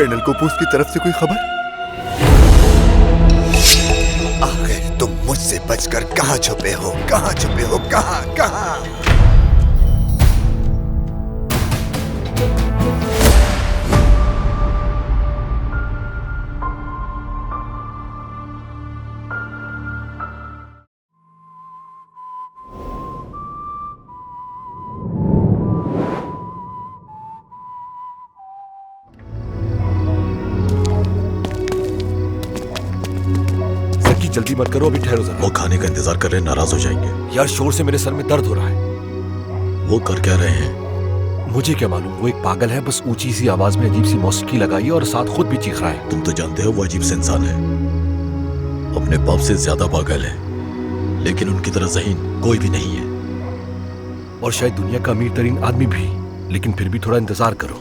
Colonel कोपोस की तरफ से कोई खबर? आखिर तुम मुझसे बचकर कहाँ छुपे हो? कहाँ छुपे हो? कहाँ कहाँ? जल्दी मत करो, अभी ठहरो जरा। वो खाने का इंतजार कर रहे हैं, नाराज हो जाएंगे। यार शोर से मेरे सर में दर्द हो रहा है। वो कर क्या रहे हैं? मुझे क्या मालूम, वो एक पागल है, बस ऊंची सी आवाज में अजीब सी मौसीकी लगाई है और साथ खुद भी चीख रहा है। तुम तो जानते हो वो अजीब से इंसान है, अपने बाप से ज्यादा पागल है, लेकिन उनकी तरह ज़हीन कोई भी नहीं है। और शायद दुनिया का अमीर तरीन आदमी भी, लेकिन फिर भी थोड़ा इंतजार करो।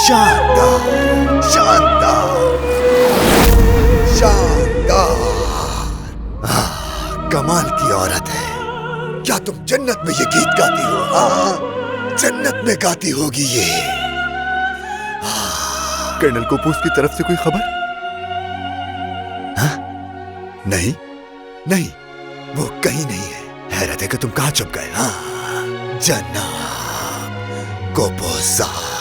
शानदार, शानदार, शानदार। कमाल की औरत है। क्या तुम जन्नत में ये गीत गाती हो? हाँ, जन्नत में गाती होगी ये। कर्नल कोपोस की तरफ से कोई खबर? हाँ? नहीं, नहीं, वो कहीं नहीं है। हैरत है कि तुम कहाँ छुप गए। हाँ, जनाब कोपोस साहब,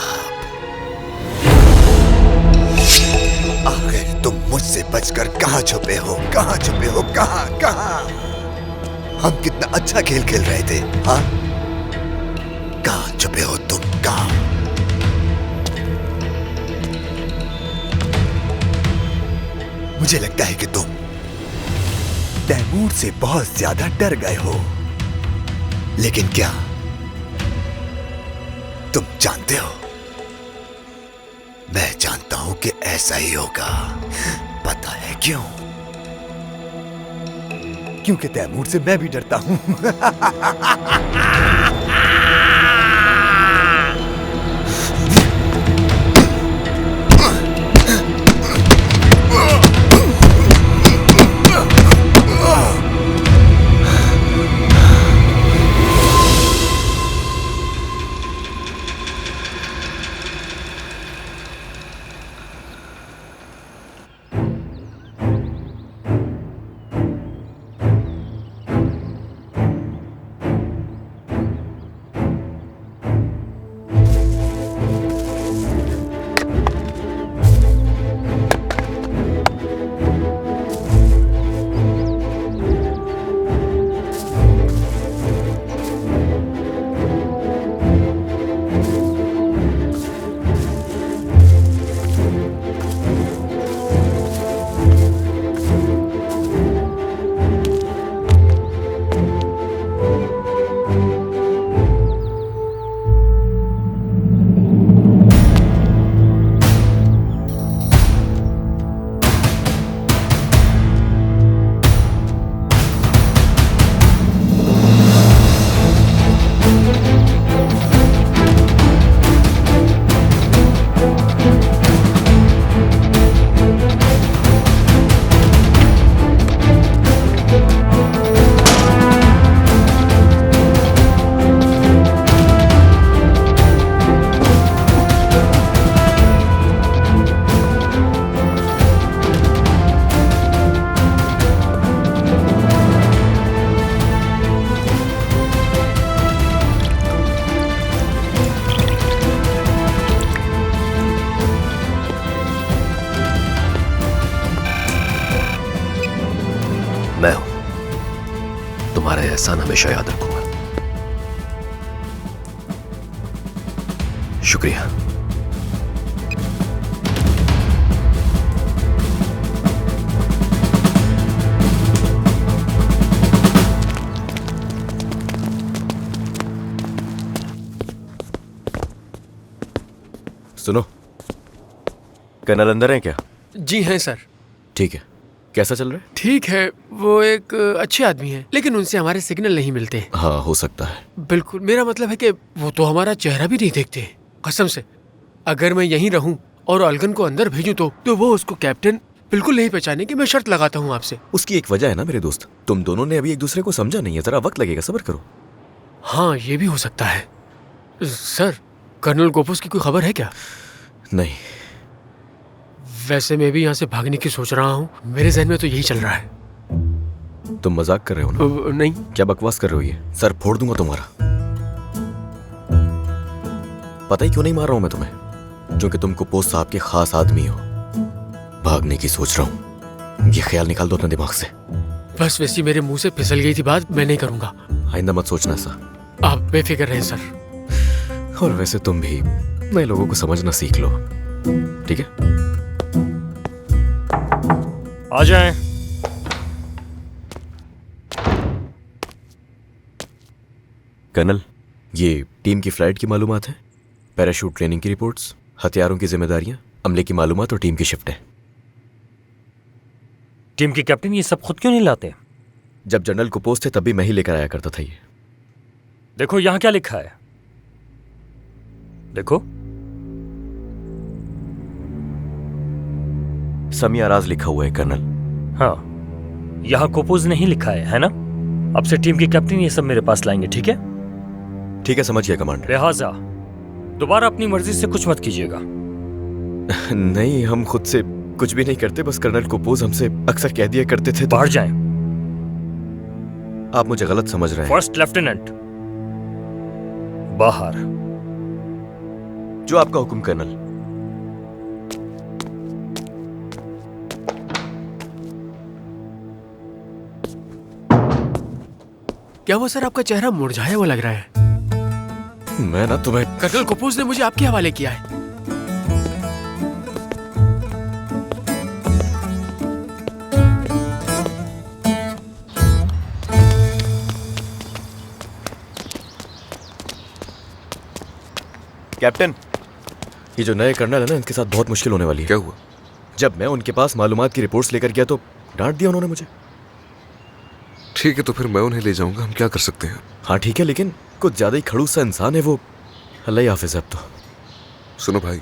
आखिर तुम मुझसे बचकर कहाँ छुपे हो? कहाँ छुपे हो? कहाँ कहाँ? हम कितना अच्छा खेल खेल रहे थे। हाँ, कहाँ छुपे हो तुम? कहाँ? मुझे लगता है कि तुम तैमूर से बहुत ज्यादा डर गए हो। लेकिन क्या तुम जानते हो, मैं जानता हूं कि ऐसा ही होगा। पता है क्यों? क्योंकि तैमूर से मैं भी डरता हूं। मैं हूं, तुम्हारा एहसान हमेशा याद रखूंगा। शुक्रिया। सुनो, कर्नल अंदर है क्या? जी हैं सर। ठीक है, कैसा चल रहा है? ठीक है, वो एक अच्छे आदमी हैं, लेकिन उनसे हमारे सिग्नल नहीं मिलते। हाँ, हो सकता है। बिल्कुल, मेरा मतलब है कि वो तो हमारा चेहरा भी नहीं देखते। कसम से, अगर मैं यहीं रहूं और अलगन को अंदर भेजूं तो वो उसको कैप्टन बिल्कुल नहीं पहचाने की मैं शर्त लगाता हूँ आपसे। उसकी एक वजह है ना मेरे दोस्त, तुम दोनों ने अभी एक दूसरे को समझा नहीं है, जरा वक्त लगेगा, सब्र करो। हाँ, ये भी हो सकता है। सर, कर्नल गोपुस की कोई खबर है क्या? नहीं। वैसे मैं भी यहाँ से भागने की सोच रहा हूँ, मेरे जहन में तो यही चल रहा है। तुम मजाक कर रहे हो ना? नहीं। क्या बकवास कर रहे हो? ये सर फोड़ दूंगा तुम्हारा। पता ही क्यों नहीं मार रहा हूं मैं तुम्हें? क्योंकि तुम कुपोस साहब के खास आदमी हो। भागने की सोच रहा हूं, ये ख्याल निकाल दो अपने दिमाग से। बस वैसी मेरे मुंह से फिसल गई थी बात, मैं नहीं करूंगा। आइंदा मत सोचना ऐसा। आप बेफिक्र रहें सर। और वैसे तुम भी नए लोगों को समझना सीख लो, ठीक है? आ जाएं। कर्नल, ये टीम की फ्लाइट की मालूमात है, पैराशूट ट्रेनिंग की रिपोर्ट्स, हथियारों की जिम्मेदारियां, अमले की मालूमात और टीम की शिफ्टें। टीम के कैप्टन ये सब खुद क्यों नहीं लाते? जब जनरल कुपोस थे तब भी मैं ही लेकर आया करता था ये। देखो यहां क्या लिखा है, देखो। समी आराज लिखा हुआ है कर्नल। हाँ, यहां कोपोज नहीं लिखा है ना? अब से टीम के कैप्टन ये सब मेरे पास लाएंगे, ठीक है? ठीक है, समझ गया कमांडर। लिहाजा दोबारा अपनी मर्जी से कुछ मत कीजिएगा। नहीं, हम खुद से कुछ भी नहीं करते, बस कर्नल कुपोज हमसे अक्सर कह दिया करते थे। बाहर जाएं। आप मुझे गलत समझ रहे हैं। फर्स्ट लेफ्टिनेंट बाहर। जो आपका हुक्म कर्नल। क्या वो सर आपका चेहरा मुरझाया हुआ लग रहा है? मैं ना तुम्हें। कर्नल कुपोस ने मुझे आपके हवाले किया है। कैप्टन, ये जो नए कर्नल है ना, इनके साथ बहुत मुश्किल होने वाली है। क्या हुआ? जब मैं उनके पास मालूमात की रिपोर्ट्स लेकर गया तो डांट दिया उन्होंने मुझे। ठीक है, तो फिर मैं उन्हें ले जाऊंगा, हम क्या कर सकते हैं? हाँ ठीक है, लेकिन कुछ ज्यादा ही खड़ूस सा इंसान है वो। अल्लाह ही हाफिज है अब तो। सुनो भाई,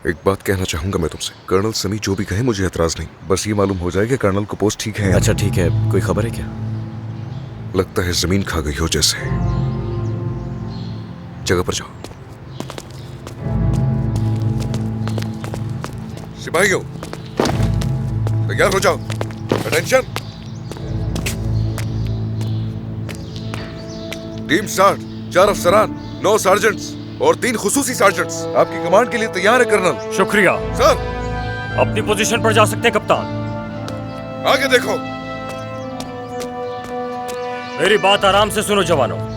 एक बात कहना चाहूंगा मैं तुमसे। कर्नल समी जो भी कहे मुझे एतराज नहीं, बस ये मालूम हो जाए कि कर्नल को पोस्ट ठीक है। अच्छा ठीक है, कोई खबर है क्या? लगता है जमीन खा गई हो जैसे। जगह पर जाओ। सिपाहियों, तैयार हो जाओ। अटेंशन। Team start. 4 अफसरान, 9 सार्जेंट्स और 3 खुसूसी सार्जेंट्स आपकी कमांड के लिए तैयार है कर्नल। शुक्रिया सर। अपनी पोजीशन पर जा सकते हैं कप्तान। आगे देखो। मेरी बात आराम से सुनो जवानों।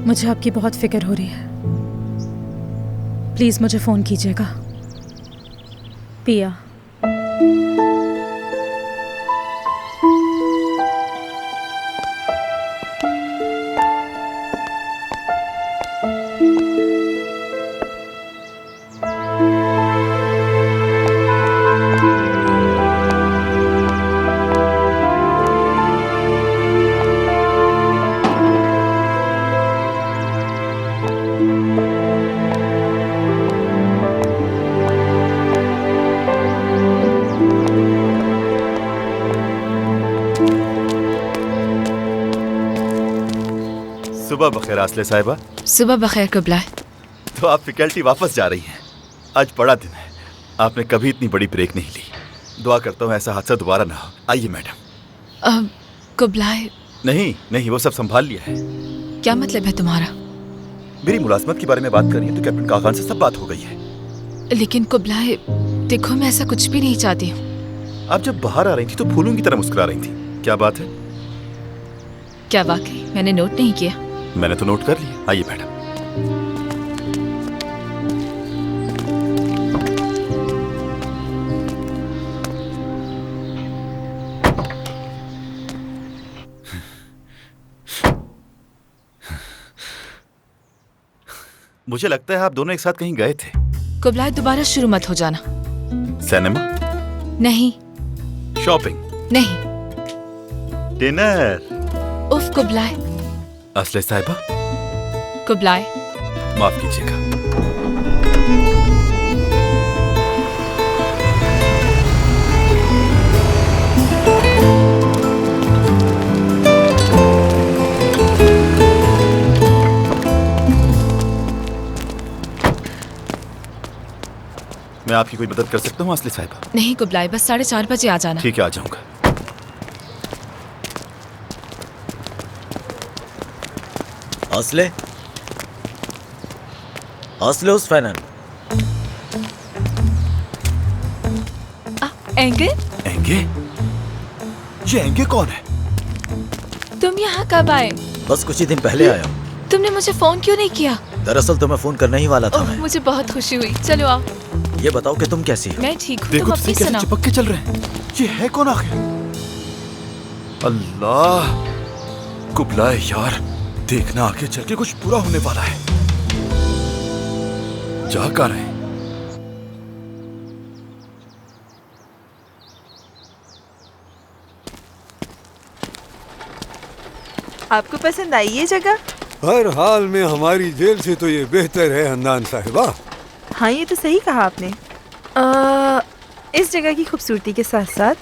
मुझे आपकी बहुत फिक्र हो रही है, प्लीज मुझे फोन कीजिएगा। पिया। सुबह बखैर आसले साहिबा। सुबह बखैर कुबलाई। तो आप फैकल्टी वापस जा रही हैं। आज बड़ा दिन है, आपने कभी इतनी बड़ी ब्रेक नहीं ली। दुआ करता हूँ ऐसा हादसा दोबारा ना हो। आइए मैडम। कुबलाई। नहीं, वो सब संभाल लिया है। क्या मतलब है तुम्हारा? मेरी मुलाजमत के बारे में बात कर रही है तो कैप्टन कागान से सब बात हो गई है। लेकिन कुबलाई, देखो मैं ऐसा कुछ भी नहीं चाहती हूँ। आप जब बाहर आ रही थी तो फूलों की तरह मुस्कुरा रही थी, क्या बात है? क्या वाकई मैंने नोट नहीं किया? मैंने तो नोट कर लिया। आइए मैडम। मुझे लगता है आप दोनों एक साथ कहीं गए थे। कुबलाई, दोबारा शुरू मत हो जाना। सिनेमा? नहीं। शॉपिंग? नहीं। डिनर? उफ कुबलाई। असले साहिबा? कुबलाई। माफ कीजिएगा। मैं आपकी कोई मदद कर सकता हूँ असली साहिबा? नहीं कुबलाई, बस 4:30 बजे आ जाना। ठीक है, आ जाऊंगा। असले उस्फैनन। एंगे? एंगे? ये एंगे कौन है? तुम यहाँ कब आए? बस कुछ ही दिन पहले आया हूँ। तुमने मुझे फोन क्यों नहीं किया? दरअसल तुम्हें फोन करना ही वाला था मैं। मुझे बहुत खुशी हुई। चलो आओ। ये बताओ कि तुम कैसी हो? मैं ठीक हूँ। देखो तुम तुम अपनी कैसे सुनाओ। चिपक के चल रहे हैं। ये है कौन आखिर? अल्लाह, कुबलाई यार, देखना आगे चल के कुछ बुरा होने वाला है। जा कर रहे हैं? आपको पसंद आई ये जगह? हर हाल में हमारी जेल से तो ये बेहतर है हंदान साहिबा। हाँ, ये तो सही कहा आपने। इस जगह की खूबसूरती के साथ साथ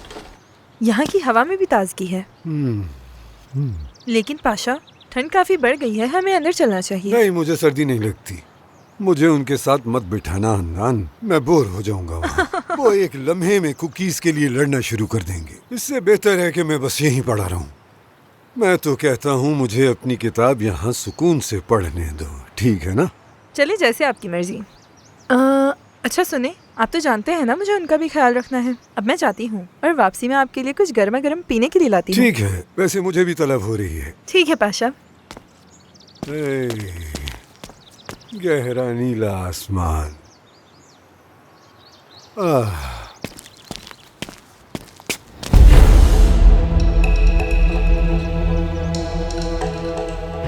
यहाँ की हवा में भी ताजगी है। लेकिन पाशा, ठंड काफी बढ़ गई है, हमें अंदर चलना चाहिए। नहीं, मुझे सर्दी नहीं लगती। मुझे उनके साथ मत बिठाना हंदान, मैं बोर हो जाऊंगा वहाँ। वो एक लम्हे में कुकीज के लिए लड़ना शुरू कर देंगे। इससे बेहतर है कि मैं बस यहीं पड़ा रहूं। मैं तो कहता हूँ मुझे अपनी किताब यहाँ सुकून से पढ़ने दो, ठीक है ना? चले, जैसे आपकी मर्जी। अच्छा सुने, आप तो जानते हैं ना मुझे उनका भी ख्याल रखना है। अब मैं जाती हूँ और वापसी में आपके लिए कुछ गर्मा गर्म पीने के लिए लाती हूँ। ठीक है, वैसे मुझे भी तलब हो रही है। ठीक है पाशा। गहरा नीला आसमान।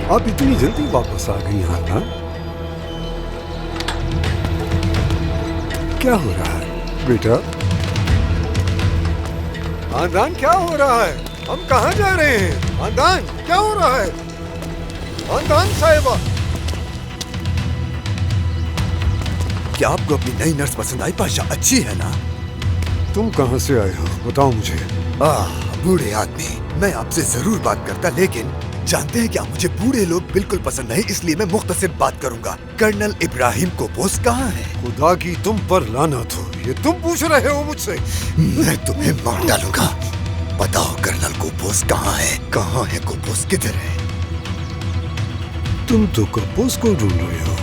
आप इतनी जल्दी वापस आ गई यहाँ ना? क्या हो रहा है बेटा? आंदान, क्या हो रहा है? हम कहाँ जा रहे हैं? आंदान, क्या हो रहा है? आंदान साहिबा, क्या आपको अपनी नई नर्स पसंद आई पाशा? अच्छी है ना? तुम कहाँ से आए हो बताओ मुझे। बूढ़े आदमी, मैं आपसे जरूर बात करता, लेकिन जानते हैं क्या, मुझे बूढ़े लोग बिल्कुल पसंद नहीं, इसलिए मैं मुख्तसर बात करूंगा। कर्नल इब्राहिम कोपोस कहाँ है? खुदा की तुम पर लानत हो, ये तुम पूछ रहे हो मुझसे? मैं तुम्हें मार डालूंगा। बताओ कर्नल कोपोस कहाँ है? कहाँ है कोपोस? किधर है? तुम तो कोपोस को ढूंढ रहे हो।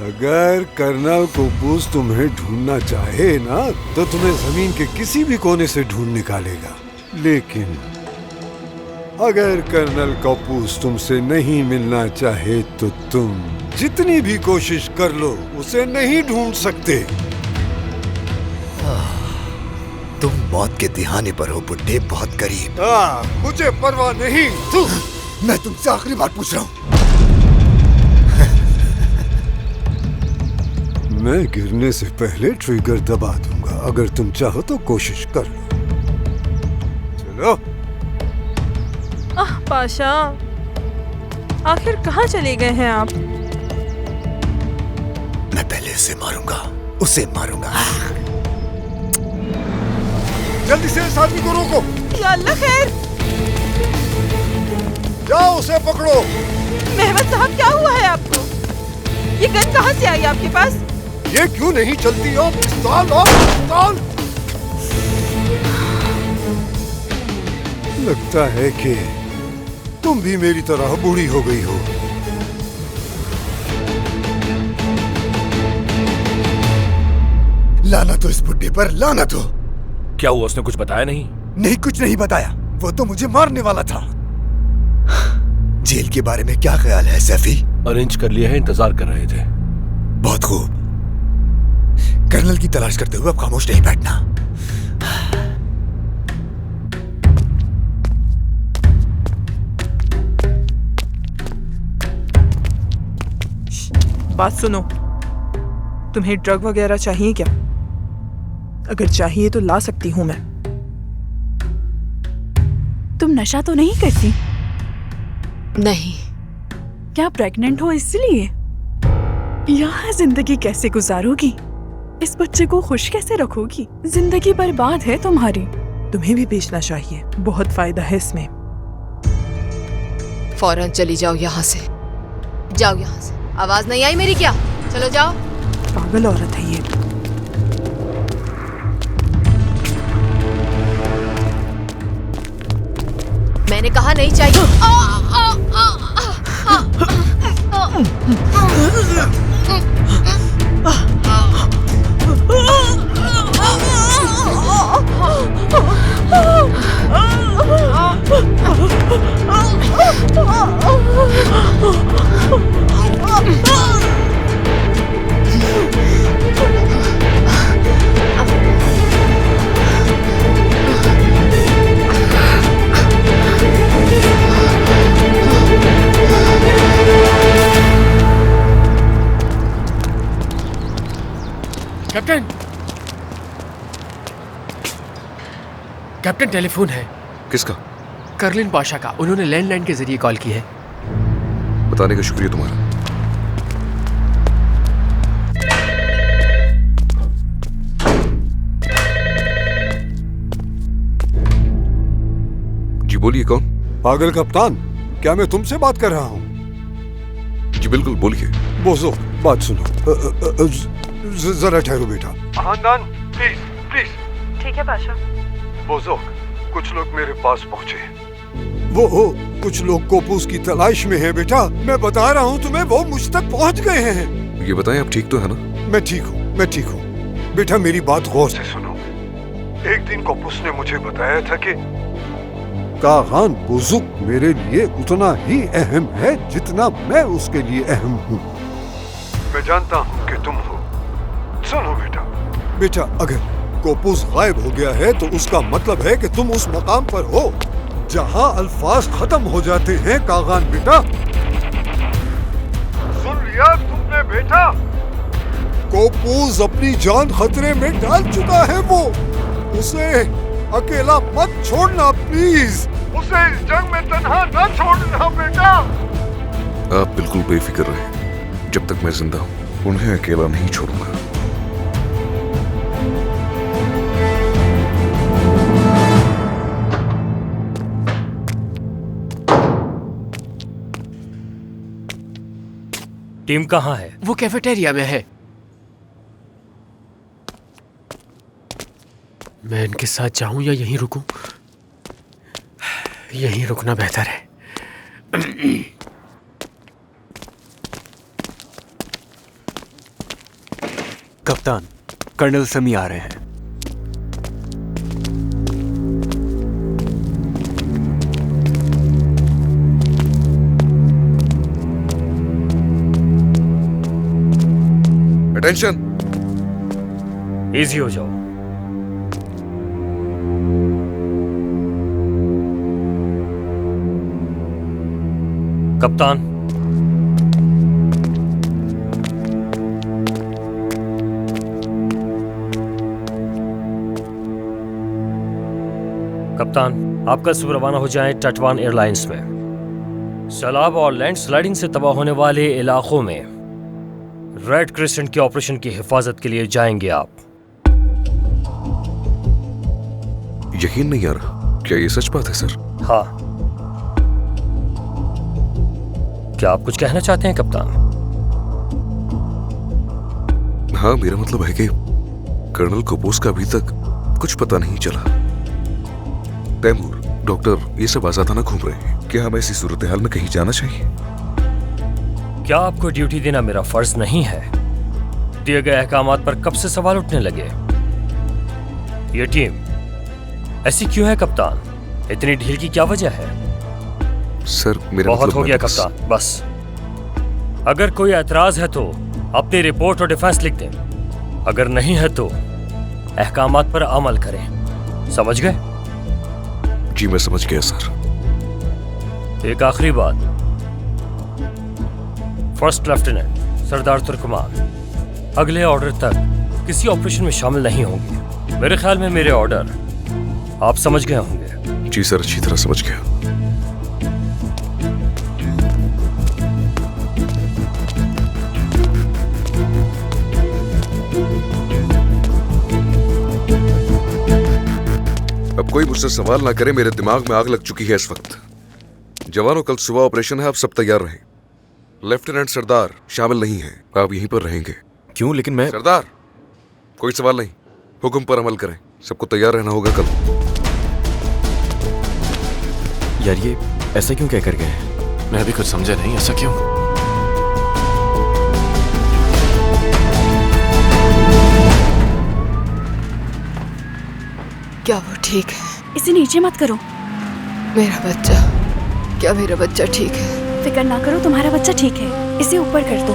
अगर कर्नल कोपोस तुम्हें ढूंढना चाहे ना, तो तुम्हें जमीन के किसी भी कोने से ढूंढ निकालेगा। लेकिन अगर कर्नल कोपोस तुमसे नहीं मिलना चाहे तो तुम जितनी भी कोशिश कर लो उसे नहीं ढूंढ सकते। तुम मौत के तिहाने पर हो बुड्ढे, बहुत करीब। मुझे परवाह नहीं। मैं तुमसे आखिरी बार पूछ रहा हूँ। मैं गिरने से पहले ट्रिगर दबा दूंगा, अगर तुम चाहो तो कोशिश कर लो। चलो। पाशा, आखिर कहाँ चले गए हैं आप? मैं पहले उसे मारूंगा, उसे मारूंगा। जल्दी से इस आदमी को रोको। या अल्लाह खैर। जाओ उसे पकड़ो। मेहमद साहब, क्या हुआ है आपको? ये गन कहाँ से आई आपके पास? ये क्यों नहीं चलती? ओ पिस्तौल, ओ पिस्तौल। लगता है कि तुम भी मेरी तरह बूढ़ी हो गई हो। लानत हो इस बुड्ढे पर, लानत हो। क्या हुआ, उसने कुछ बताया नहीं? नहीं, कुछ नहीं बताया। वो तो मुझे मारने वाला था। जेल के बारे में क्या ख्याल है सैफी? अरेंज कर लिया है, इंतजार कर रहे थे। बहुत खूब। कर्नल की तलाश करते हुए अब खामोश नहीं बैठना। बात सुनो, तुम्हें ड्रग वगैरह चाहिए क्या? अगर चाहिए तो ला सकती हूँ मैं। तुम नशा तो नहीं करती? नहीं। क्या प्रेग्नेंट हो इसलिए? यहाँ जिंदगी कैसे गुजारोगी? इस बच्चे को खुश कैसे रखोगी? जिंदगी बर्बाद है तुम्हारी। तुम्हें भी बेचना चाहिए, बहुत फायदा है इसमें। फौरन चली जाओ यहाँ से, जाओ यहाँ से। आवाज नहीं आई मेरी क्या? चलो जाओ। पागल औरत है ये। मैंने कहा नहीं चाहिए। कैप्टन, कैप्टन टेलीफोन है। किसका? कर्लिन पाशा का। उन्होंने लैंडलाइन के जरिए कॉल की है। बताने का शुक्रिया तुम्हारा। जी बोलिए, कौन? पागल कप्तान, क्या मैं तुमसे बात कर रहा हूँ? जी बिल्कुल, बोलिए। बोझो, बात सुनो। जरा ठहरो बेटा। खानदान, प्लीज प्लीज। ठीक है पाशा। बोझो, कुछ लोग मेरे पास पहुँचे। वो कुछ लोग कोपूस की तलाश में हैं बेटा। मैं बता रहा हूँ तुम्हें, वो मुझ तक पहुँच गए हैं। ये बताएं, आप ठीक तो है ना? मैं ठीक हूँ, मैं ठीक हूँ। बेटा मेरी बात गौर से सुनो। एक दिन कोपूस ने मुझे बताया था कि कागान बुजुर्ग मेरे लिए उतना ही अहम है जितना मैं उसके लिए अहम हूँ। मैं जानता हूँ कि तुम हो। सुनो बेटा, अगर कोपूस गायब हो गया है तो उसका मतलब है कि तुम उस मकाम पर हो जहाँ अल्फाज खत्म हो जाते हैं। कागान बेटा, सुन लिया तुमने बेटा? कोपूस अपनी जान खतरे में डाल चुका है। वो उसे अकेला मत छोड़ना प्लीज। उसे इस जंग में तन्हा न छोड़ना बेटा। आप बिल्कुल बेफिक्र रहे। जब तक मैं जिंदा हूँ उन्हें अकेला नहीं छोड़ूंगा। टीम कहाँ है? वो कैफेटेरिया में है। मैं इनके साथ जाऊं या यहीं रुकूं? यहीं रुकना बेहतर है। कप्तान, कर्नल समी आ रहे हैं। अटेंशन, इजी हो जाओ। कप्तान, कप्तान, आपका सब रवाना हो जाए टटवान एयरलाइंस में। सैलाब और लैंडस्लाइडिंग से तबाह होने वाले इलाकों में रेड क्रिसेंट के ऑपरेशन की हिफाजत के लिए जाएंगे आप। यकीन नहीं आ रहा। क्या ये सच बात है सर? हाँ। क्या आप कुछ कहना चाहते हैं कप्तान? हाँ, मेरा मतलब है कि कर्नल कपूस का अभी तक कुछ पता नहीं चला। तैमूर, डॉक्टर, ये सब आजादाना घूम रहे हैं। क्या हमें ऐसी सूरत हाल में कहीं जाना चाहिए? क्या आपको ड्यूटी देना मेरा फर्ज नहीं है? दिए गए अहकामात पर कब से सवाल उठने लगे? ये टीम ऐसी क्यों है कप्तान? इतनी ढील की क्या वजह है? सर, मेरा बहुत मतलब हो गया कप्तान, बस। अगर कोई एतराज है तो अपनी रिपोर्ट और डिफेंस लिख दें। अगर नहीं है तो अहकामात पर अमल करें। समझ गए? जी, मैं समझ गया सर। एक आखिरी बात, फर्स्ट लेफ्टिनेंट सरदार तुर्कमान अगले ऑर्डर तक किसी ऑपरेशन में शामिल नहीं होंगे। मेरे ख्याल में मेरे ऑर्डर आप समझ गए होंगे। जी सर, अच्छी तरह समझ गया। अब कोई मुझसे सवाल ना करे, मेरे दिमाग में आग लग चुकी है इस वक्त। जवानों, कल सुबह ऑपरेशन है, आप सब तैयार रहें। लेफ्टिनेंट सरदार शामिल नहीं है, आप यहीं पर रहेंगे। क्यों? लेकिन मैं सरदार, कोई सवाल नहीं, हुक्म पर अमल करें। सबको तैयार रहना होगा कल। यार, ये ऐसा क्यों कह कर गए? मैं भी कुछ समझा नहीं, ऐसा क्यों? क्या वो ठीक है? इसे नीचे मत करो। मेरा बच्चा, क्या मेरा बच्चा ठीक है? फिक्र ना करो, तुम्हारा बच्चा ठीक है। इसे ऊपर कर दो।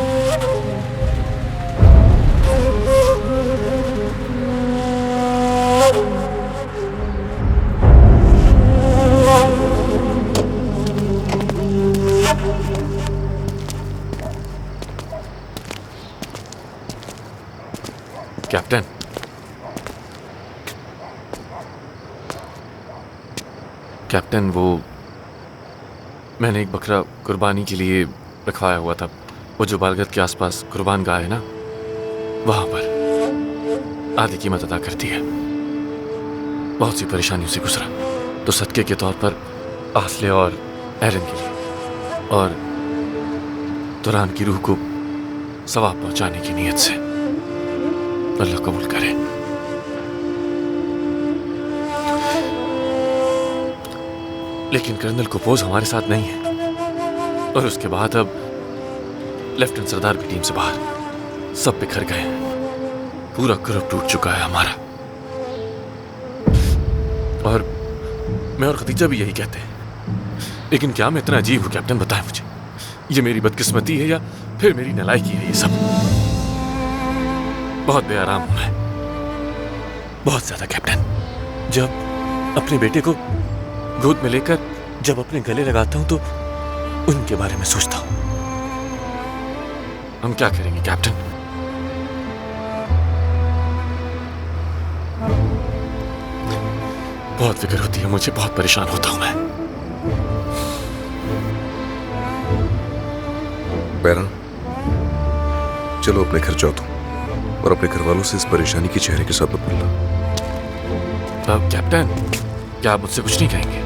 कैप्टन, कैप्टन, वो मैंने एक बकरा कुर्बानी के लिए रखवाया हुआ था। वो जो बालगत के आसपास कुर्बान गाय है ना, वहां पर आधी कीमत अदा करती है। बहुत सी परेशानियों से गुजरा, तो सदके के तौर पर आसले और एरन के लिए और तुरान की रूह को सवाब पहुंचाने की नीयत से। अल्लाह कबूल करे। लेकिन कर्नल कपूस हमारे साथ नहीं है, और उसके बाद अब लेफ्टिनेंट सरदार भी टीम से बाहर। सब बिखर गए, पूरा ग्रुप टूट चुका है हमारा। और मैं और खदीजा भी यही कहते हैं। लेकिन क्या मैं इतना अजीब हूं कैप्टन? बताएं मुझे, ये मेरी बदकिस्मती है या फिर मेरी नालायकी है? ये सब बहुत बेआराम हूं मैं, बहुत ज्यादा कैप्टन। जब अपने बेटे को गोद में लेकर जब अपने गले लगाता हूं तो उनके बारे में सोचता हूं। हम क्या करेंगे कैप्टन? बहुत फिक्र होती है मुझे, बहुत परेशान होता हूं मैं। बैरा, चलो अपने घर जाओ तुम, और अपने घर वालों से इस परेशानी के चेहरे के साथ मत मिलना। कैप्टन, क्या आप मुझसे कुछ नहीं कहेंगे?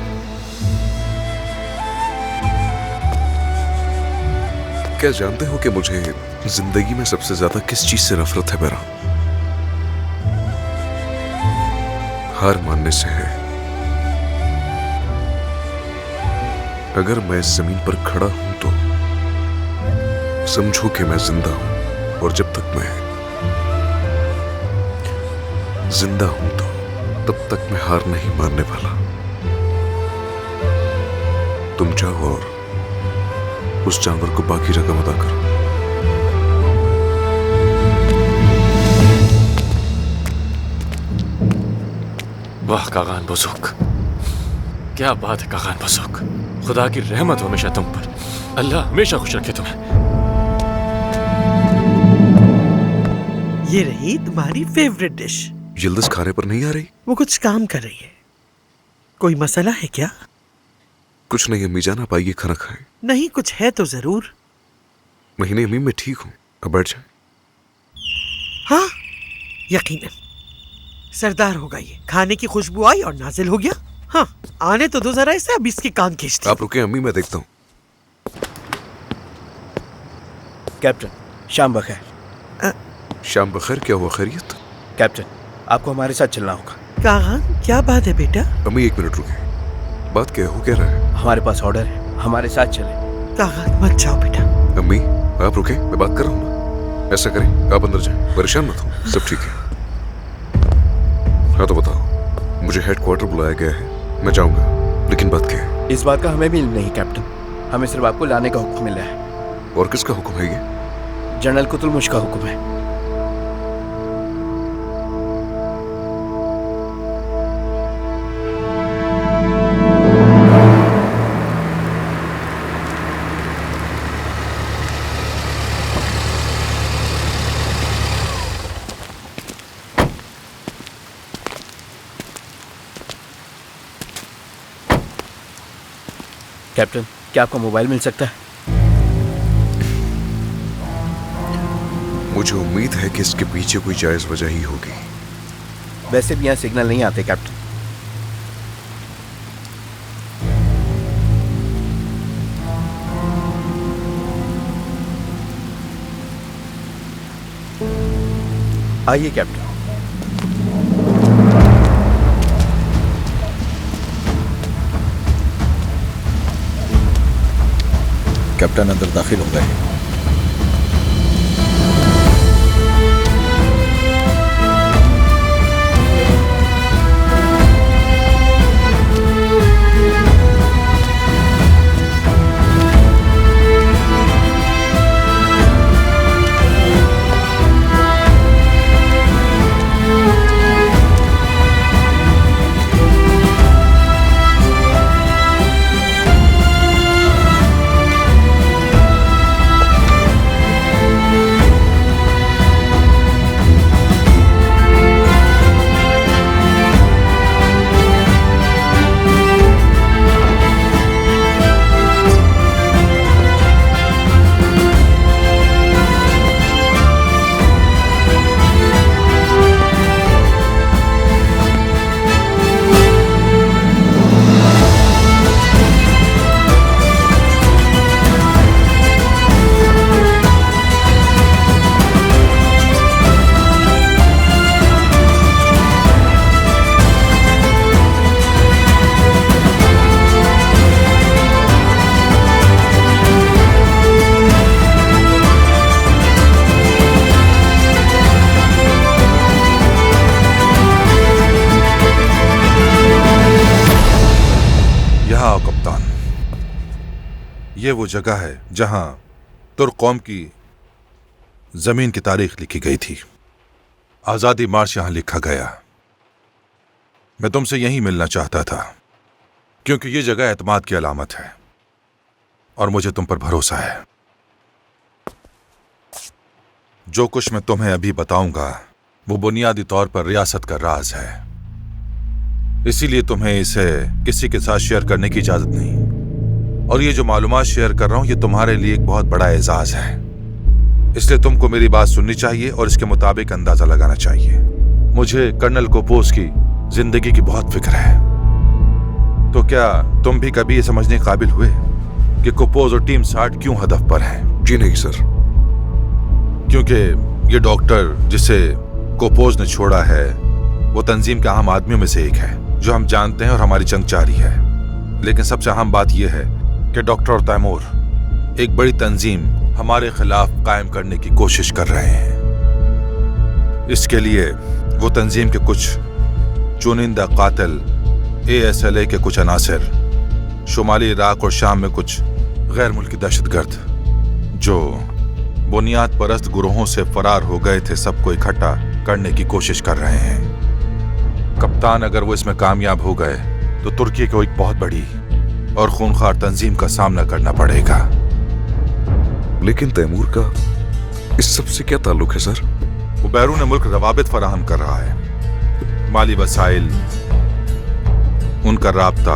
क्या जानते हो कि मुझे जिंदगी में सबसे ज्यादा किस चीज से नफरत है? बैरा, हार मानने से है। अगर मैं इस जमीन पर खड़ा हूं तो समझो कि मैं जिंदा हूं, और जब तक मैं जिंदा हूं तो तब तक मैं हार नहीं मानने वाला। तुम जाओ और उस जानवर को बाकी रकम अदा करो। वाह कागान बुजुर्ग, क्या बात है कागान बुजुर्ग। खुदा की रहमत हो हमेशा तुम पर। अल्लाह हमेशा खुश रखे तुम्हें। ये रही तुम्हारी फेवरेट डिश। यिल्दिज खाने पर नहीं आ रही? वो कुछ काम कर रही है। कोई मसला है क्या? कुछ नहीं अम्मी जान, आप आइए खाना खाएं। नहीं, कुछ है तो जरूर। महीने अम्मी मैं ठीक हूँ, अब बैठ जाए। हाँ, यकीनन सरदार होगा ये। खाने की खुशबू आई और नाजिल हो गया। हाँ, आने तो दो जरा इसे, अब इसके कान खींचते। आप रुके अम्मी, मैं देखता हूँ। कैप्टन, शाम बखैर। शाम बखैर, क्या हुआ, खैरियत? कैप्टन, आपको हमारे साथ चलना होगा। कहाँ? क्या बात है बेटा? अम्मी 1 मिनट रुके। बात क्या हो, कह रहा है? हमारे पास ऑर्डर है, हमारे साथ चले। कहाँ? मत जाओ बेटा। अम्मी आप रुके, मैं बात कर रहा हूँ ना। ऐसा करें, आप अंदर जाएं, परेशान मत हो, सब ठीक है। हाँ तो बताओ, मुझे हेडक्वार्टर बुलाया गया है, मैं जाऊंगा, लेकिन बात क्या है? इस बात का हमें भी इल्म नहीं कैप्टन, हमें सिर्फ आपको लाने का हुक्म मिला है। और किसका हुक्म है ये? जनरल कुतुलमुश का हुक्म है। कैप्टन, क्या आपका मोबाइल मिल सकता है? मुझे उम्मीद है कि इसके पीछे कोई जायज वजह ही होगी। वैसे भी यहाँ सिग्नल नहीं आते कैप्टन। आइए कैप्टन। कैप्टन अंदर दाखिल हो गए। ये वो जगह है जहां तुर्क कौम की जमीन की तारीख लिखी गई थी। आजादी मार्च यहां लिखा गया। मैं तुमसे यहीं मिलना चाहता था क्योंकि ये जगह एतमाद की अलामत है और मुझे तुम पर भरोसा है। जो कुछ मैं तुम्हें अभी बताऊंगा वो बुनियादी तौर पर रियासत का राज है, इसीलिए तुम्हें इसे किसी के साथ शेयर करने की इजाजत नहीं। और ये जो मालूमात शेयर कर रहा हूं ये तुम्हारे लिए एक बहुत बड़ा एजाज है, इसलिए तुमको मेरी बात सुननी चाहिए और इसके मुताबिक अंदाजा लगाना चाहिए। मुझे कर्नल कोपोस की जिंदगी की बहुत फिक्र है। तो क्या तुम भी कभी ये समझने के काबिल हुए कि कोपोस और टीम 60 क्यों हदफ पर हैं? जी नहीं सर। क्योंकि ये डॉक्टर जिसे कोपोस ने छोड़ा है वो तंजीम के अहम आदमियों में से एक है जो हम जानते हैं और हमारी जंग जारी है। लेकिन सबसे अहम बात यह है कि डॉक्टर और तैमूर एक बड़ी तंजीम हमारे खिलाफ कायम करने की कोशिश कर रहे हैं। इसके लिए वो तंजीम के कुछ चुनिंदा कातिल, ASLA के कुछ अनासिर, शुमाली इराक और शाम में कुछ गैर मुल्की दहशतगर्द जो बुनियाद परस्त गुरोहों से फरार हो गए थे, सबको इकट्ठा करने की कोशिश कर रहे हैं। कप्तान, अगर वो इसमें कामयाब हो गए तो तुर्की को एक बहुत बड़ी और खूनखार तंजीम का सामना करना पड़ेगा। लेकिन तैमूर का इस सब से क्या ताल्लुक है सर? वो बैरून मुल्क रवाबित फराहम कर रहा है, माली वसाइल, उनका राब्ता।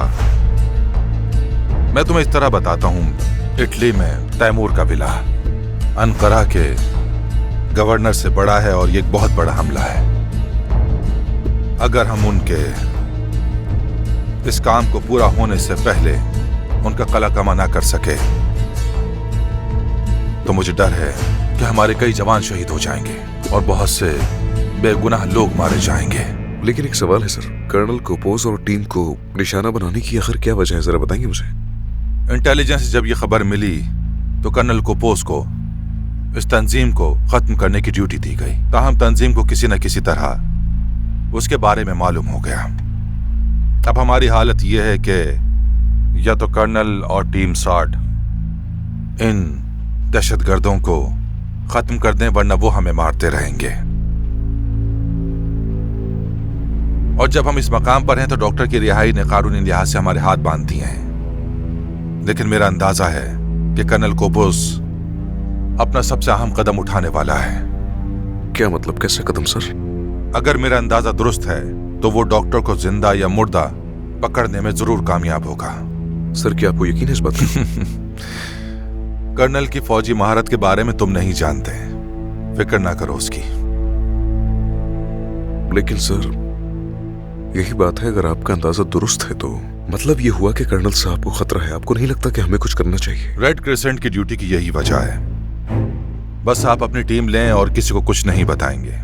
मैं तुम्हें इस तरह बताता हूं, इटली में तैमूर का विला अनकरा के गवर्नर से बड़ा है और ये एक बहुत बड़ा हमला है। अगर हम उनके इस काम को पूरा होने से पहले उनका कलाकमा ना कर सके तो मुझे डर है कि हमारे कई जवान शहीद हो जाएंगे और बहुत से बेगुनाह लोग मारे जाएंगे। लेकिन एक सवाल है सर, कर्नल कोपोस और टीम को निशाना बनाने की आखिर क्या वजह है, जरा बताएंगे मुझे। इंटेलिजेंस से जब ये खबर मिली तो कर्नल कोपोस को इस तंजीम को खत्म करने की ड्यूटी दी गई। ताहम तंजीम को किसी न किसी तरह उसके बारे में मालूम हो गया। अब हमारी हालत यह है कि या तो कर्नल और टीम साड इन दहशतगर्दों को खत्म कर दें, वरना वो हमें मारते रहेंगे। और जब हम इस मकाम पर हैं तो डॉक्टर की रिहाई ने कानूनी लिहाज से हमारे हाथ बांध दिए हैं। लेकिन मेरा अंदाजा है कि कर्नल कोपोस अपना सबसे अहम कदम उठाने वाला है। क्या मतलब, कैसे कदम सर? अगर मेरा अंदाजा दुरुस्त है तो वो डॉक्टर को जिंदा या मुर्दा पकड़ने में जरूर कामयाब होगा। सर क्या आपको यकीन है इस बात का? कर्नल की फौजी महारत के बारे में तुम नहीं जानते, फिक्र ना करो उसकी। लेकिन सर यही बात है, अगर आपका अंदाजा दुरुस्त है तो मतलब ये हुआ कि कर्नल साहब को खतरा है। आपको नहीं लगता कि हमें कुछ करना चाहिए? रेड क्रिसेंट की ड्यूटी की यही वजह है। बस आप अपनी टीम लें और किसी को कुछ नहीं बताएंगे।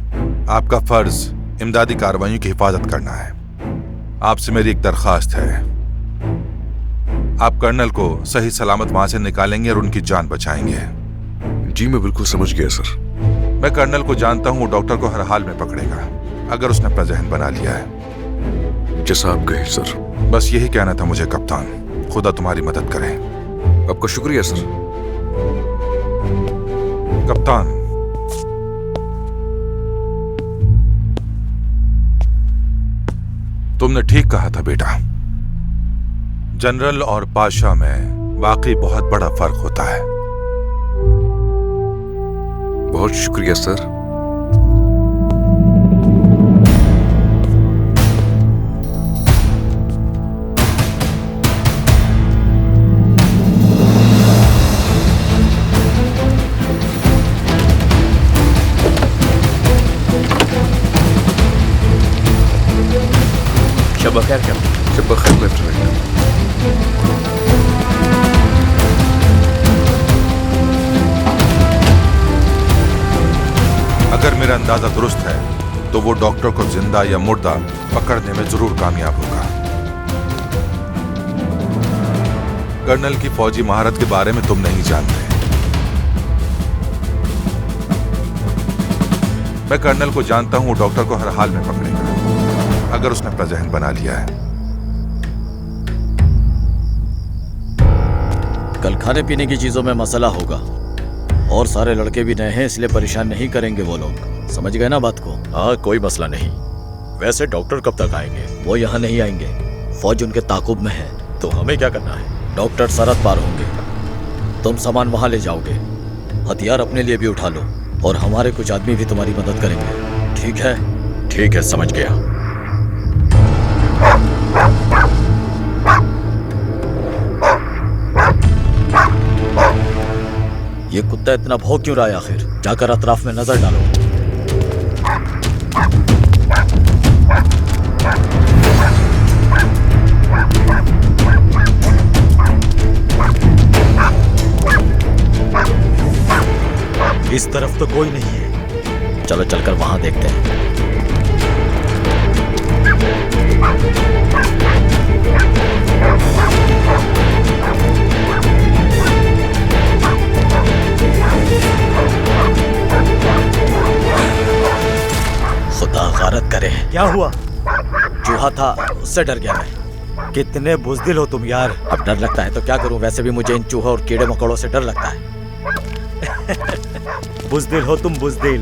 आपका फर्ज इमदादी कार्रवाइयों की हिफाजत करना है। आपसे मेरी एक दरखास्त है, आप कर्नल को सही सलामत वहां से निकालेंगे और उनकी जान बचाएंगे। जी मैं बिल्कुल समझ गया सर। मैं कर्नल को जानता हूं, वो डॉक्टर को हर हाल में पकड़ेगा अगर उसने अपना जहन बना लिया है। जैसा आप कहे सर। बस यही कहना था मुझे कप्तान। खुदा तुम्हारी मदद करे। आपका शुक्रिया सर। कप्तान, तुमने ठीक कहा था बेटा। जनरल और पाशा में वाकई बहुत बड़ा फर्क होता है। बहुत शुक्रिया सर। शब्बा खैर कैप्टन। शब्बा खैर लेफ्टिनेंट। अगर मेरा अंदाजा दुरुस्त है तो वो डॉक्टर को जिंदा या मुर्दा पकड़ने में जरूर कामयाब होगा। कर्नल की फौजी महारत के बारे में तुम नहीं जानते। मैं कर्नल को जानता हूं, डॉक्टर को हर हाल में पकड़ेगा अगर उसने अपना जहन बना लिया है। कल खाने पीने की चीजों में मसला होगा और सारे लड़के भी नए हैं, इसलिए परेशान नहीं करेंगे वो लोग। समझ गए ना बात को? हाँ कोई मसला नहीं। वैसे डॉक्टर कब तक आएंगे? वो यहाँ नहीं आएंगे, फौज उनके ताकुब में है। तो हमें क्या करना है? डॉक्टर सरहद पार होंगे, तुम सामान वहां ले जाओगे, हथियार अपने लिए भी उठा लो और हमारे कुछ आदमी भी तुम्हारी मदद करेंगे। ठीक है? ठीक है, समझ गया। ये कुत्ता इतना भौंक क्यों रहा है आखिर? जाकर अतराफ में नजर डालो। इस तरफ तो कोई नहीं है। चलो चलकर वहां देखते हैं। खुदा गारत करे। क्या हुआ? चूहा था, उससे डर गया मैं। कितने बुज़दिल हो तुम यार। अब डर लगता है तो क्या करूं? वैसे भी मुझे इन चूहा और कीड़े मकोड़ों से डर लगता है। बुज़दिल हो तुम, बुज़दिल।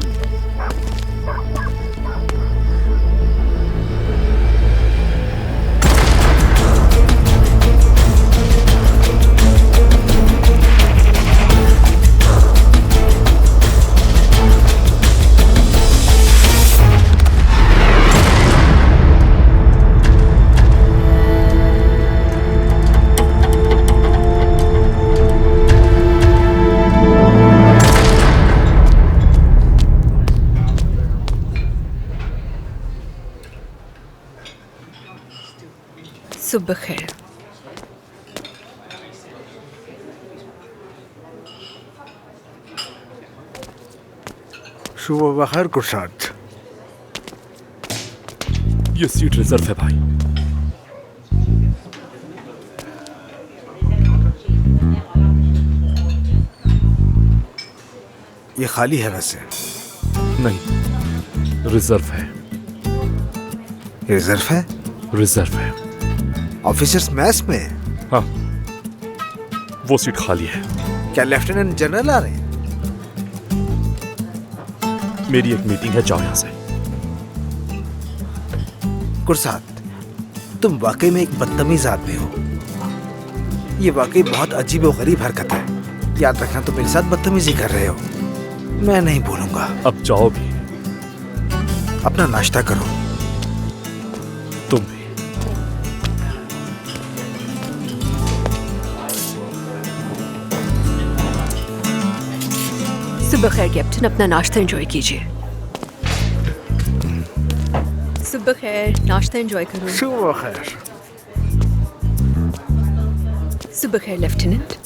सुबह खैर। सुबह बखैर कुर्साद। ये सीट रिजर्व है भाई। ये खाली है वैसे? नहीं, रिजर्व है। रिजर्व है? रिजर्व है। ऑफिसर्स मैस में? हाँ, वो सीट खाली है। क्या लेफ्टिनेंट जनरल आ रहे हैं? मेरी एक मीटिंग है, जाओ यहाँ से। कुर्साद, तुम वाकई में एक बदतमीज आदमी हो। ये वाकई बहुत अजीब और गरीब हरकत है। याद रखना, तुम मेरे साथ बदतमीजी कर रहे हो। मैं नहीं भूलूंगा। अब जाओ भी। अपना नाश्ता करो। तुम भी। सुबह खैर कैप्टन, अपना नाश्ता एंजॉय कीजिए। सुबह खैर, नाश्ता एंजॉय करो। सुबह खैर। सुबह खैर लेफ्टिनेंट।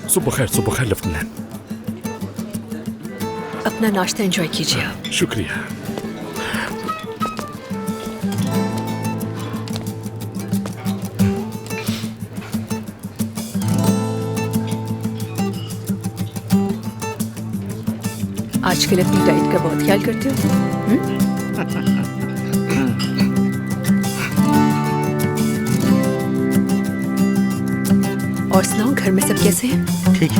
सुबह खैर लेफ्टिनेंट। अपना नाश्ता एंजॉय कीजिए आप। शुक्रिया। आजकल अपनी डाइट का बहुत ख्याल करते हो? और सुनाओ, घर में सब कैसे हैं? ठीक है।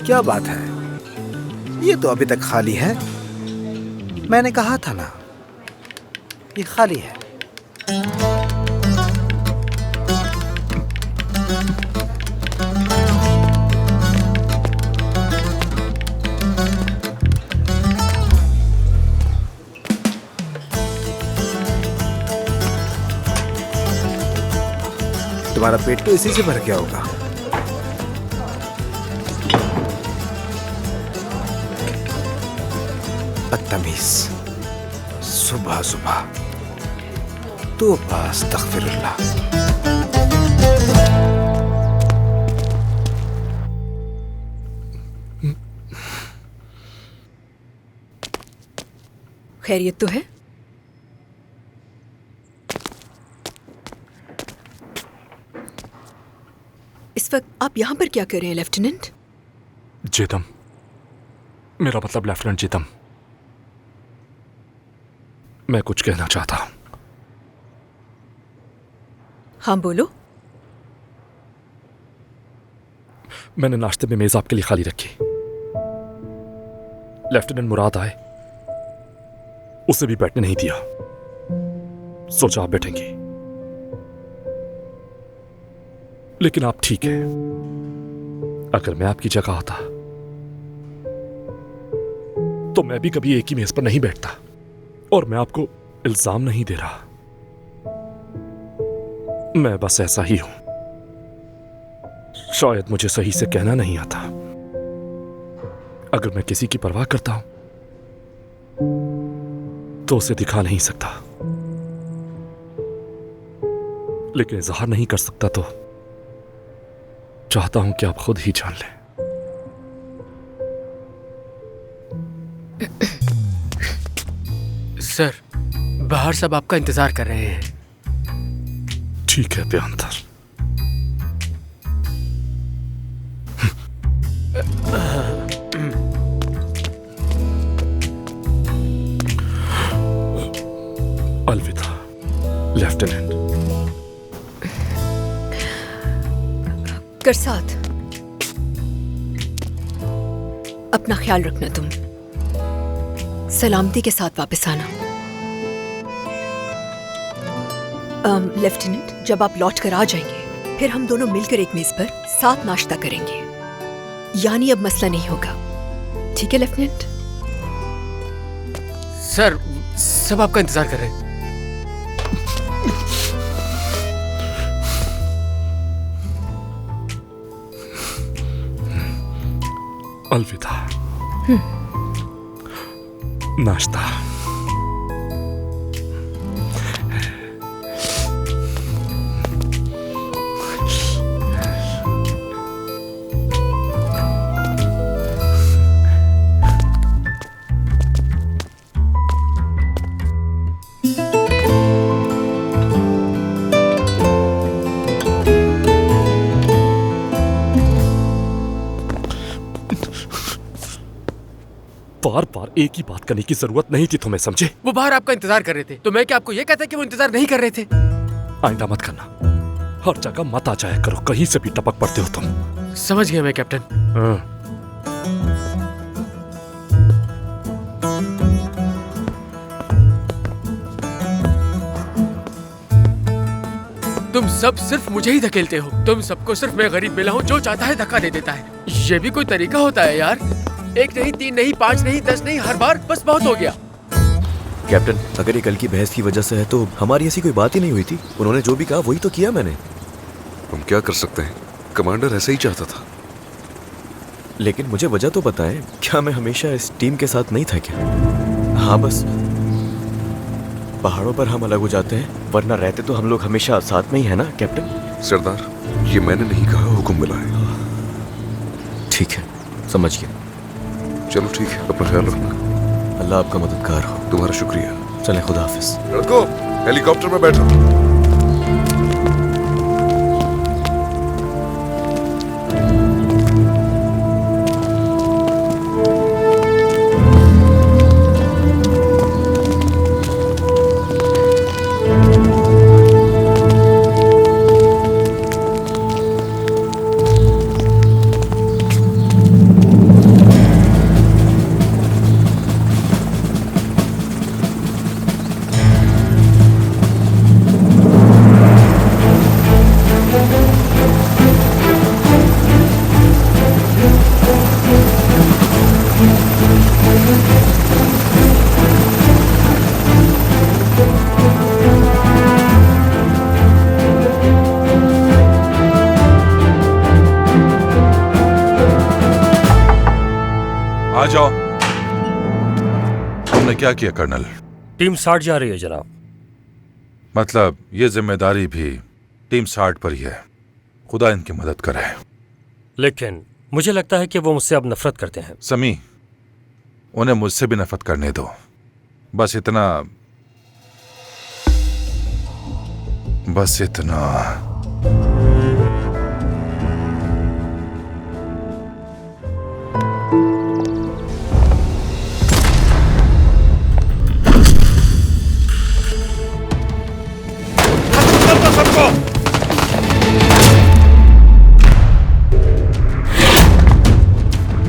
क्या बात है? ये तो अभी तक खाली है। मैंने कहा था ना, ये खाली है। तुम्हारा पेट तो इसी से भर गया होगा। बदतमीज, सुबह सुबह तो बस तग़फ़िरुल्लाह। खैरियत तो है? इस वक्त आप यहाँ पर क्या कर रहे हैं लेफ्टिनेंट? जेतम, मेरा मतलब लेफ्टिनेंट जेतम, मैं कुछ कहना चाहता हूं। हाँ बोलो। मैंने नाश्ते में मेज आपके लिए खाली रखी। लेफ्टिनेंट मुराद आए, उसे भी बैठने नहीं दिया। सोचा आप बैठेंगी, लेकिन आप ठीक है। अगर मैं आपकी जगह होता तो मैं भी कभी एक ही मेज पर नहीं बैठता। और मैं आपको इल्जाम नहीं दे रहा, मैं बस ऐसा ही हूं। शायद मुझे सही से कहना नहीं आता। अगर मैं किसी की परवाह करता हूं तो उसे दिखा नहीं सकता, लेकिन इजहार नहीं कर सकता तो चाहता हूं कि आप खुद ही जान लें। सर, बाहर सब आपका इंतजार कर रहे हैं। ठीक है प्यांतर। अलविदा लेफ्टिनेंट। करसात, अपना ख्याल रखना। तुम सलामती के साथ वापस आना। लेफ्टिनेंट, जब आप लौट कर आ जाएंगे फिर हम दोनों मिलकर एक मेज पर साथ नाश्ता करेंगे। यानी अब मसला नहीं होगा, ठीक है लेफ्टिनेंट? सर, सब आपका इंतजार कर रहे हैं। अलविदा। नाश्ता। बार बार एक ही बात करने की जरूरत नहीं थी तुम्हें, समझे? वो बाहर आपका इंतजार कर रहे थे, तो मैं क्या आपको ये कहता कि वो इंतजार नहीं कर रहे थे? आइंदा मत करना, हर जगह मत आ जाया करो, कहीं से भी टपक पड़ते हो तुम। समझ गया मैं कैप्टन। तुम सब सिर्फ मुझे ही धकेलते हो। तुम सबको सिर्फ मैं गरीब मिला हूँ, जो चाहता है धक्का दे देता है। ये भी कोई तरीका होता है यार? 1 नहीं, 3 नहीं, 5 नहीं, 10 नहीं, हर बार बस बहुत हो गया। कैप्टन, अगर ये कल की बहस की वजह से है तो हमारी ऐसी कोई बात ही नहीं हुई थी। उन्होंने जो भी कहा वही तो किया मैंने। हम क्या कर सकते हैं, कमांडर ऐसे ही चाहता था। लेकिन मुझे वजह तो बताएं, क्या मैं हमेशा इस टीम के साथ नहीं था क्या? हाँ, बस पहाड़ों पर हम अलग हो जाते हैं, वरना रहते तो हम लोग हमेशा साथ में ही है ना कैप्टन? सरदार, ये मैंने नहीं कहा, हुक्म मिला है। ठीक है, समझ गया। चलो ठीक है, अपना ख्याल रखना। अल्लाह आपका मददगार हो। तुम्हारा शुक्रिया। चले, खुदा हाफिज। लड़को, हेलीकॉप्टर में बैठो। आ जाओ। तुमने क्या किया कर्नल? टीम 60 जा रही है जनाब। मतलब ये जिम्मेदारी भी टीम 60 पर ही है। खुदा इनकी मदद करे। लेकिन मुझे लगता है कि वो मुझसे अब नफरत करते हैं। समी, उन्हें मुझसे भी नफरत करने दो। बस इतना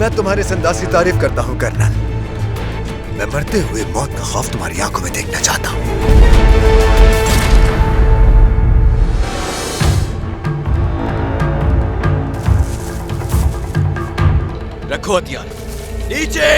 मैं तुम्हारे इस अंदाज की तारीफ करता हूं कर्नल। मैं मरते हुए मौत का खौफ तुम्हारी आंखों में देखना चाहता हूं। रखो हथियार नीचे।